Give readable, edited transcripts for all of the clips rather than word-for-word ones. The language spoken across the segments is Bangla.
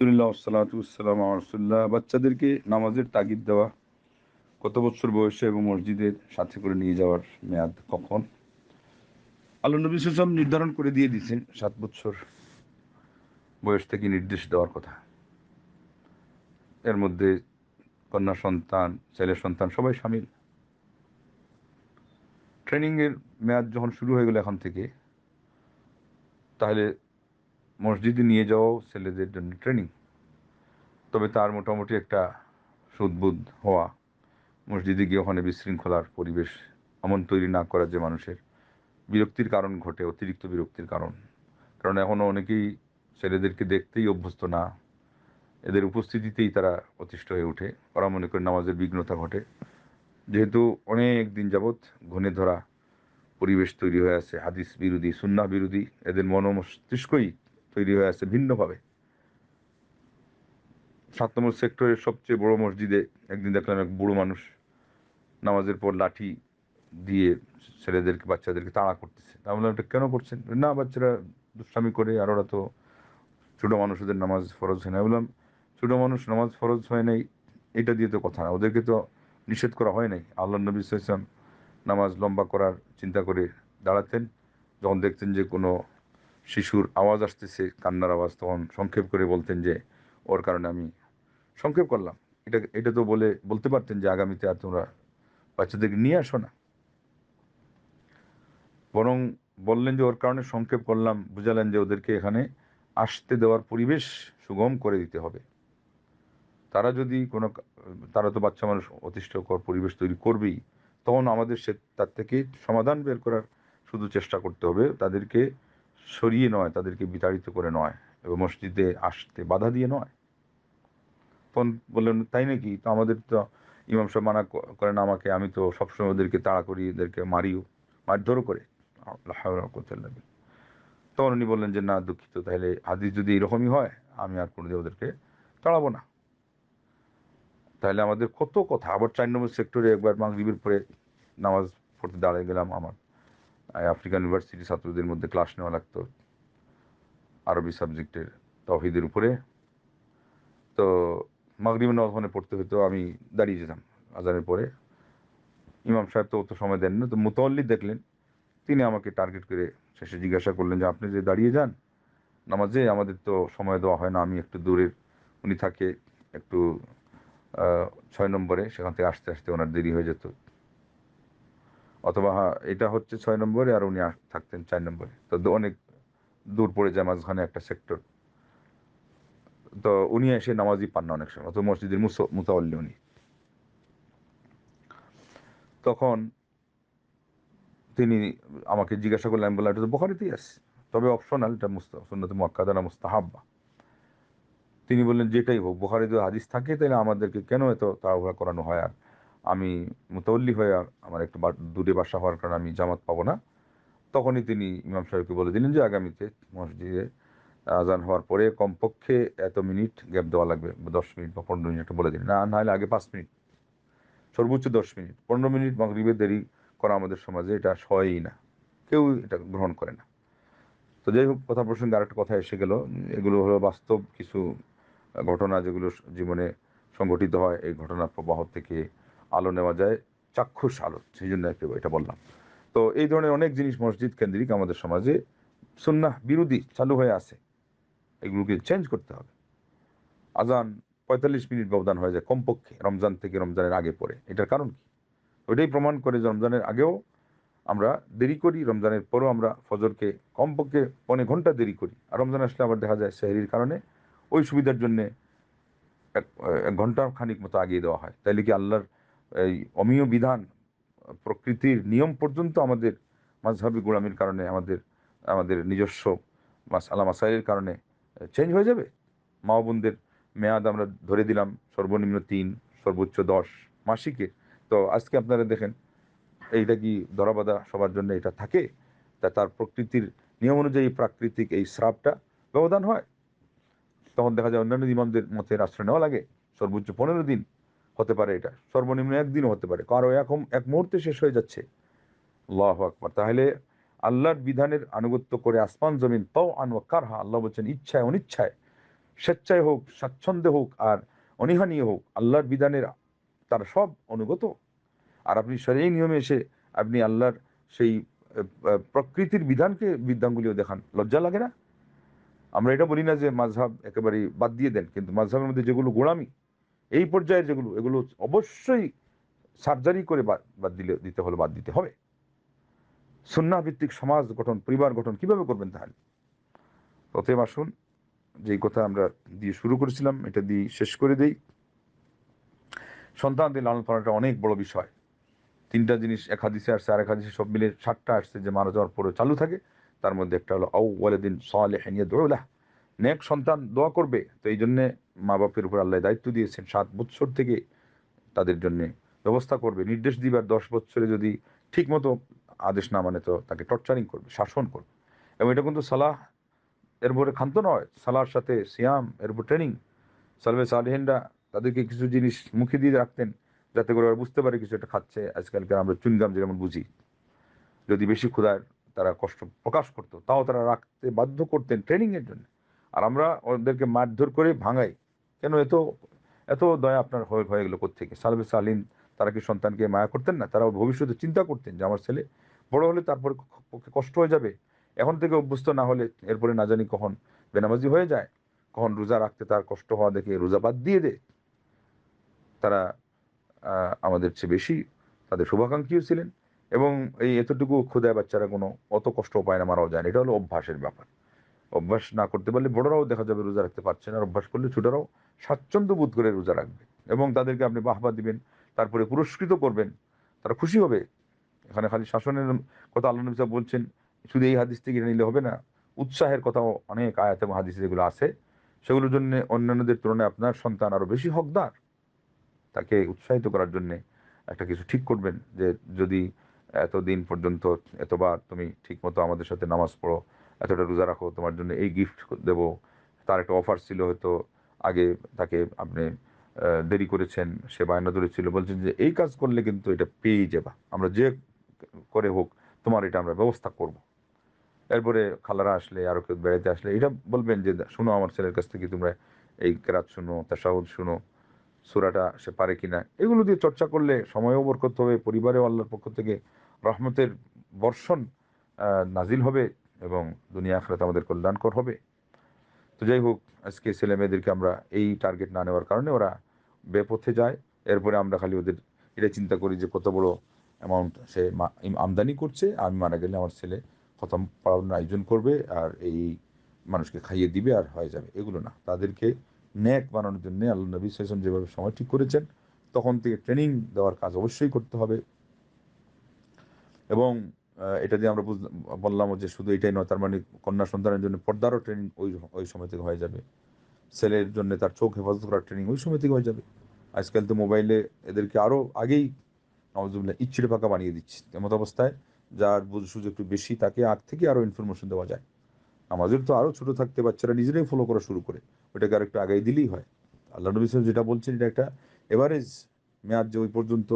আলহামদুলিল্লাহ ওয়াসসালাতু ওয়াসসালামু আলা রাসূলিল্লাহ। বাচ্চাদেরকে নামাজের তাগিদ দেওয়া কত বছর বয়সে এবং মসজিদের সাথে করে নিয়ে যাওয়ার মেয়াদ কখন? আল্লাহ নবী সাল্লাল্লাহু আলাইহি ওয়াসাল্লাম নির্ধারণ করে দিয়ে দিয়েছেন 7 বছর বয়স থেকে নির্দেশ দেওয়ার কথা। এর মধ্যে কন্যা সন্তান, ছেলে সন্তান সবাই শামিল। ট্রেনিংয়ের মেয়াদ যখন শুরু হয়ে গেল এখন থেকে, তাহলে মসজিদে নিয়ে যাওয়াও ছেলেদের জন্য ট্রেনিং। তবে তার মোটামুটি একটা সুদবুদ হওয়া, মসজিদে গিয়ে ওখানে বিশৃঙ্খলার পরিবেশ এমন তৈরি না করা যে মানুষের বিরক্তির কারণ ঘটে, অতিরিক্ত বিরক্তির কারণ। কারণ এখনও অনেকেই ছেলেদেরকে দেখতেই অভ্যস্ত না, এদের উপস্থিতিতেই তারা অতিষ্ঠ হয়ে ওঠে, ওরা মনে করে নামাজের বিঘ্নতা ঘটে। যেহেতু অনেক দিন যাবৎ ঘনে ধরা পরিবেশ তৈরি হয়ে আছে, হাদিস বিরোধী, সুন্নাহ বিরোধী, এদের মস্তিষ্কই তৈরি হয়ে আছে ভিন্নভাবে। 7 নম্বর সেক্টরের সবচেয়ে বড় মসজিদে একদিন দেখলাম এক বুড়ো মানুষ নামাজের পর লাঠি দিয়ে ছেলেদেরকে, বাচ্চাদেরকে তাড়া করতেছে। আমি বললাম, এটা কেন করছেন? না, বাচ্চারা দুষ্টামি করে, আর ওরা তো ছোটো মানুষ, ওদের নামাজ ফরজ হয় না। আমি বললাম, ছোটো মানুষ নামাজ ফরজ হয় নাই এটা দিয়ে তো কথা না, ওদেরকে তো নিষেধ করা হয় নাই। আল্লাহ নবী সাল্লাল্লাহু আলাইহি ওয়াসাল্লাম নামাজ লম্বা করার চিন্তা করে দাঁড়াতেন। যখন দেখতেন যে কোনো শিশুর আওয়াজ আসতেছে, কান্নার আওয়াজ, তখন সংক্ষেপ করে বলতেন যে ওর কারণে আমি সংক্ষেপ করলাম। এটা এটা তো বলতে পারতেন যে আগামীতে আর তোমরা বাচ্চাদেরকে নিয়ে আসো না। বরং বললেন যে ওর কারণে সংক্ষেপ করলাম, বুঝালেন যে ওদেরকে এখানে আসতে দেওয়ার পরিবেশ সুগম করে দিতে হবে। তারা যদি কোনো, তারা তো বাচ্চা মানুষ, অতিষ্ঠকর পরিবেশ তৈরি করবেই, তখন আমাদের তার থেকে সমাধান বের করার শুধু চেষ্টা করতে হবে, তাদেরকে সরিয়ে নয়, তাদেরকে বিতাড়িত করে নয়, এবং মসজিদে আসতে বাধা দিয়ে নয়। তখন বললেন, তাই নাকি? তো আমাদের তো ইমাম সাহেব মানা করেন আমাকে, আমি তো সবসময় ওদেরকে তাড়া করি, এদেরকে মারিও, মারধরও করে। তখন উনি বললেন যে না, দুঃখিত, তাহলে হাদিস যদি এরকমই হয় আমি আর কোনোদিন ওদেরকে তাড়াবো না। তাহলে আমাদের কত কথা। আবার 4 নম্বর সেক্টরে একবার মাগরিবের পরে নামাজ পড়তে দাঁড়িয়ে গেলাম, আমার আফ্রিকান ইউনিভার্সিটি ছাত্রদের মধ্যে ক্লাস নেওয়া লাগতো আরবি সাবজেক্টের, তাওহীদের উপরে। তো মাগরিবের নামাজ ওখানে পড়তে হতো, আমি দাঁড়িয়ে যেতাম আজানের পরে। ইমাম সাহেব তো অত সময় দেন না, তো মুতাওয়াল্লি দেখলেন, তিনি আমাকে টার্গেট করে শেষে জিজ্ঞাসা করলেন যে আপনি যে দাঁড়িয়ে যান নামাজে, আমাদের তো সময় দেওয়া হয় না। আমি একটু দূরের, উনি থাকে একটু 6 নম্বরে, সেখান থেকে আসতে আসতে ওনার দেরি হয়ে যেত, অথবা এটা হচ্ছে 6 নম্বরে আর উনি থাকতেন 4 নম্বরে, তো অনেক দূর পড়ে যায়, মাঝখানে একটা সেক্টর। তো উনি এসে নামাজই পান না অনেক সময়, অত মসজিদের মুতাওয়াল্লি উনি। তখন তিনি আমাকে জিজ্ঞাসা করলেন, আমি বললাম এটা তো বুখারীতেই আছে, তবে অপশনাল, এটা সুন্নাতে মুআক্কাদা না মুস্তাহাব্বা। তিনি বললেন, যেটাই হোক, বুখারীতে হাদিস থাকে, তাহলে আমাদেরকে কেন এত তাড়াহুড়া করানো হয়? আর আমি মুতাওয়াল্লি হয়ে আমার একটু দূরে বাসা হওয়ার কারণে আমি জামাত পাবো না। তখনই তিনি ইমাম সাহেবকে বলে দিলেন যে আগামীতে মসজিদে আজান হওয়ার পরে কমপক্ষে এত মিনিট গ্যাপ দেওয়া লাগবে, 10 মিনিট বা 15 মিনিট বলে দিন, না হলে আগে 5 মিনিট, সর্বোচ্চ 10 মিনিট। 15 মিনিট মাগরিবের দেরি করা আমাদের সমাজে এটা হয়ই না, কেউ এটা গ্রহণ করে না। তো যাই হোক, কথা প্রসঙ্গে আরেকটা কথা এসে গেল। এগুলো হলো বাস্তব কিছু ঘটনা, যেগুলো জীবনে সংঘটিত হয়। এই ঘটনার প্রবাহ থেকে আলো নেওয়া যায়, চাক্ষুষ আলো, সেই জন্য এটা বললাম। তো এই ধরনের অনেক জিনিস মসজিদ কেন্দ্রিক আমাদের সমাজে সুন্নাহ বিরোধী চালু হয়ে আছে, এগুলোকে চেঞ্জ করতে হবে। আজান 45 মিনিট ব্যবধান হয়ে যায় কমপক্ষে, রমজান থেকে রমজানের আগে পরে। এটার কারণ কি? ওইটাই প্রমাণ করে যে রমজানের আগেও আমরা দেরি করি, রমজানের পরও আমরা ফজরকে কমপক্ষে 1.25 ঘন্টা দেরি করি। আর রমজান আসলে আবার দেখা যায় সেহরির কারণে ওই সুবিধার জন্যে 1 ঘন্টা খানিক মতো আগিয়ে দেওয়া হয়। তাইলে কি আল্লাহর এই অমীয় বিধান, প্রকৃতির নিয়ম পর্যন্ত আমাদের মাযহাবী গোলামির কারণে, আমাদের আমাদের নিজস্ব মাসআলা মাসাইলের কারণে চেঞ্জ হয়ে যাবে? মা বোনদের মেয়াদ আমরা ধরে দিলাম সর্বনিম্ন 3, সর্বোচ্চ 10 মাসিকে। তো আজকে আপনারা দেখেন, এইটা কি ধরাবাঁধা সবার জন্য এটা থাকে? তার প্রকৃতির নিয়ম অনুযায়ী প্রাকৃতিক এই শ্রাবটা ব্যবধান হয়। তখন দেখা যায় অন্যান্য ইমামদের মতের আশ্রয় নেওয়া লাগে। সর্বোচ্চ 15 দিন হতে পারে, এটা সর্বনিম্ন 1 দিনও হতে পারে, কারো এক মুহূর্তে শেষ হয়ে যাচ্ছে। আল্লাহু আকবার। তাহলে আল্লাহর বিধানের আনুগত্য করে আসমান জমিন তাওআন ওয়া কারহা, আল্লাহ বলছেন ইচ্ছায় অনিচ্ছায়, স্বেচ্ছায় হোক, স্বাচ্ছন্দ্যে হোক আর অনীহা নিয়ে হোক, আল্লাহর বিধানের তারা সব অনুগত। আর আপনি শরঈ নিয়মে এসে আপনি আল্লাহর সেই প্রকৃতির বিধানগুলিও দেখান, লজ্জা লাগে না? আমরা এটা বলি না যে মাযহাব একেবারেই বাদ দিয়ে দেন, কিন্তু মাযহাবের মধ্যে যেগুলো গোঁড়ামি, এই পর্যায়ের যেগুলো, এগুলো অবশ্যই সার্জারি করে দিতে হলে বাদ দিতে হবে। সুন্নাহ ভিত্তিক সমাজ গঠন, পরিবার গঠন কিভাবে করবেন তাহলে? অতএব আসুন, যেই কথা আমরা দিয়ে শুরু করেছিলাম এটা দিয়ে শেষ করে দেই। সন্তানদের লালন পালনটা অনেক বড় বিষয়। ৩টা জিনিস এক হাদিসে আসছে, আরেক হাদিসে সব মিলে ৭টা আসছে যে মারা যাওয়ার পরে চালু থাকে। তার মধ্যে একটা হলো আও ওয়ালাদিন সালিহিন ইয়াদউ লাহ, নেক সন্তান দোয়া করবে। তো এই জন্যে মা বাপের উপর আল্লাহ দায়িত্ব দিয়েছেন ৭ বৎসর থেকে তাদের জন্য ব্যবস্থা করবে, নির্দেশ দিবার। 10 বৎসরে যদি ঠিক মতো আদেশ না মানে তো তাকে টর্চারিং করবে, শাসন করবে। এবং এটা কিন্তু সালাহ এর উপরে ক্ষান্ত নয়, সালাহর সাথে সিয়াম এর উপর ট্রেনিং। সালফে সালেহিনরা তাদেরকে কিছু জিনিস মুখে দিয়ে রাখতেন যাতে করে ওরা বুঝতে পারে কিছু একটা খাচ্ছে। আজকালকার আমরা চুইংগাম যেমন বুঝি, যদি বেশি ক্ষুধার তারা কষ্ট প্রকাশ করতো তাও তারা রাখতে বাধ্য করতেন ট্রেনিংয়ের জন্য। আর আমরা ওদেরকে মারধর করে ভাঙাই কেন? এত এত দয়া আপনার হয়ে গেলো কোত্থেকে? সালফে সালিন তারা কি সন্তানকে মায়া করতেন না? তারা ভবিষ্যতে চিন্তা করতেন যে আমার ছেলে বড় হলে তারপরে পক্ষে কষ্ট হয়ে যাবে, এখন থেকে অভ্যস্ত না হলে এরপরে না জানি কখন বেনামাজি হয়ে যায়, কখন রোজা রাখতে তার কষ্ট হওয়া দেখে রোজা বাদ দিয়ে দেয়। তারা আমাদের চেয়ে বেশি তাদের শুভাকাঙ্ক্ষীও ছিলেন। এবং এই এতটুকু ক্ষুধায় বাচ্চারা কোনো অত কষ্টও পায় না, মারাও যায় না। এটা হলো অভ্যাসের ব্যাপার। অভ্যাস না করতে পারলে বড়রাও দেখা যাবে রোজা রাখতে পারছে না, আর অভ্যাস করলে ছোটরাও স্বাচ্ছন্দ্য বোধ করে রোজা রাখবে। এবং তাদেরকে আপনি বাহবা দিবেন, তারপরে পুরস্কৃত করবেন, তারা খুশি হবে। এখানে খালি শাসনের কথা আল্লাহ নবী সাল্লাল্লাহু আলাইহি ওয়াসাল্লাম বলছেন, শুধু এই হাদিস থেকে নিলে হবে না। উৎসাহের কথাও অনেক আয়াত এবং হাদিসে যেগুলো আছে, সেগুলোর জন্য অন্যান্যদের তুলনায় আপনার সন্তান আরো বেশি হকদার। তাকে উৎসাহিত করার জন্যে একটা কিছু ঠিক করবেন যে যদি এতদিন পর্যন্ত এতবার তুমি ঠিকমতো আমাদের সাথে নামাজ পড়ো, এতটা রোজা রাখো, তোমার জন্য এই গিফট দেব। তার একটা অফার ছিল, হয়তো আগে তাকে আপনি দেরি করেছেন, সে বায়না ধরেছিল, বলছেন যে এই কাজ করলে কিন্তু এটা পেয়েই যাবা, আমরা যে করে হোক তোমার এটা আমরা ব্যবস্থা করব। এরপরে খালারা আসলে, আরো কেউ বেড়াতে আসলে এটা বলবেন যে শুনো আমার ছেলের কাছ থেকে তোমরা এই কেরাত শুনো, তাশাহুদ শুনো, সূরাটা সে পারে কিনা। এগুলো দিয়ে চর্চা করলে সময়ও বরকত হবে, পরিবারেও আল্লাহর পক্ষ থেকে রহমতের বর্ষণ নাজিল হবে এবং দুনিয়া আখিরাত আমাদের কল্যাণকর হবে। তো যাই হোক, আজকে ছেলে মেয়েদেরকে আমরা এই টার্গেট না নেওয়ার কারণে ওরা বেপথে যায়। এরপরে আমরা খালি ওদের এটা চিন্তা করি যে কত বড় অ্যামাউন্ট সে আমদানি করছে, আমি মারা গেলে আমার ছেলে খতম পড়ানোর আয়োজন করবে আর এই মানুষকে খাইয়ে দিবে আর হয়ে যাবে। এগুলো না, তাদেরকে ন্যাক বানানোর জন্য আল্লাহ নবী সাল্লাল্লাহু আলাইহি ওয়াসাল্লাম যেভাবে সময় ঠিক করেছেন, তখন থেকে ট্রেনিং দেওয়ার কাজ অবশ্যই করতে হবে। এবং এটা দিয়ে আমরা বললাম যে শুধু এটাই নয়, তার মানে কন্যা সন্তানের জন্য পর্দারও ট্রেনিং ওই সময় থেকে হয়ে যাবে। ছেলের জন্য তার চোখ হেফাজত করার ট্রেনিং ওই সময় থেকে হয়ে যাবে। আজকাল তো মোবাইলে এদেরকে আরও আগেই নওয়াজুবিল্লাহ ইচ্ছিরে পাকা বানিয়ে দিচ্ছে। এমত অবস্থায় যার বুঝ সুযোগ একটু বেশি, তাকে আগ থেকে আরও ইনফরমেশন দেওয়া যায়। আমাদের তো আরও ছোটো থাকতে বাচ্চারা নিজেরাই ফলো করা শুরু করে, ওইটাকে আর একটু আগাই দিলেই হয়। আল্লাহ নবী সাল্লাল্লাহু আলাইহি ওয়াসাল্লাম যেটা বলছেন এটা একটা এভারেজ মেয়াদ, যে ওই পর্যন্ত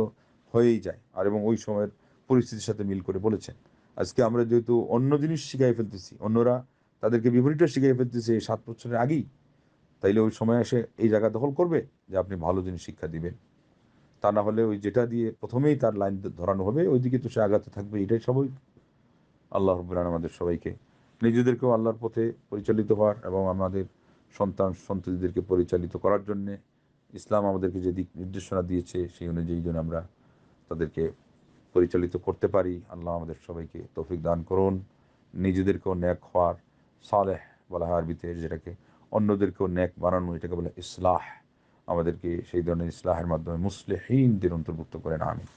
হয়েই যায়, আর এবং ওই সময়ের পরিস্থিতির সাথে মিল করে বলেছেন। আজকে আমরা যেহেতু অন্য জিনিস শিখাই ফেলতেছি, অন্যরা তাদেরকে বিপরীতটা শিখাই ফেলতেছে এই 7 বছরের আগেই, তাইলে ওই সময় এসে এই জায়গা দখল করবে যে আপনি ভালো জিনিস শিক্ষা দিবেন। তা না হলে ওই যেটা দিয়ে প্রথমেই তার লাইন ধরানো হবে ওই দিকে তো সে আগাতে থাকবে, এটাই স্বাভাবিক। আল্লাহ রাব্বুল আলামিন আমাদের সবাইকে, নিজেদেরকেও আল্লাহর পথে পরিচালিত হওয়ার এবং আমাদের সন্তান সন্ততিদেরকে পরিচালিত করার জন্যে ইসলাম আমাদেরকে যে দিক নির্দেশনা দিয়েছে সেই অনুযায়ী যেন আমরা তাদেরকে পরিচালিত করতে পারি। আল্লাহ আমাদের সবাইকে তৌফিক দান করুন। নিজেদেরকেও ন্যাক হওয়ার, সালেহ বলা হয় আরবিতে যেটাকে, অন্যদেরকেও ন্যাক বানানো, এটাকে বলে ইসলাহ। আমাদেরকে সেই ধরনের ইসলাহের মাধ্যমে মুসলিহিনদের অন্তর্ভুক্ত করেন, আমিন।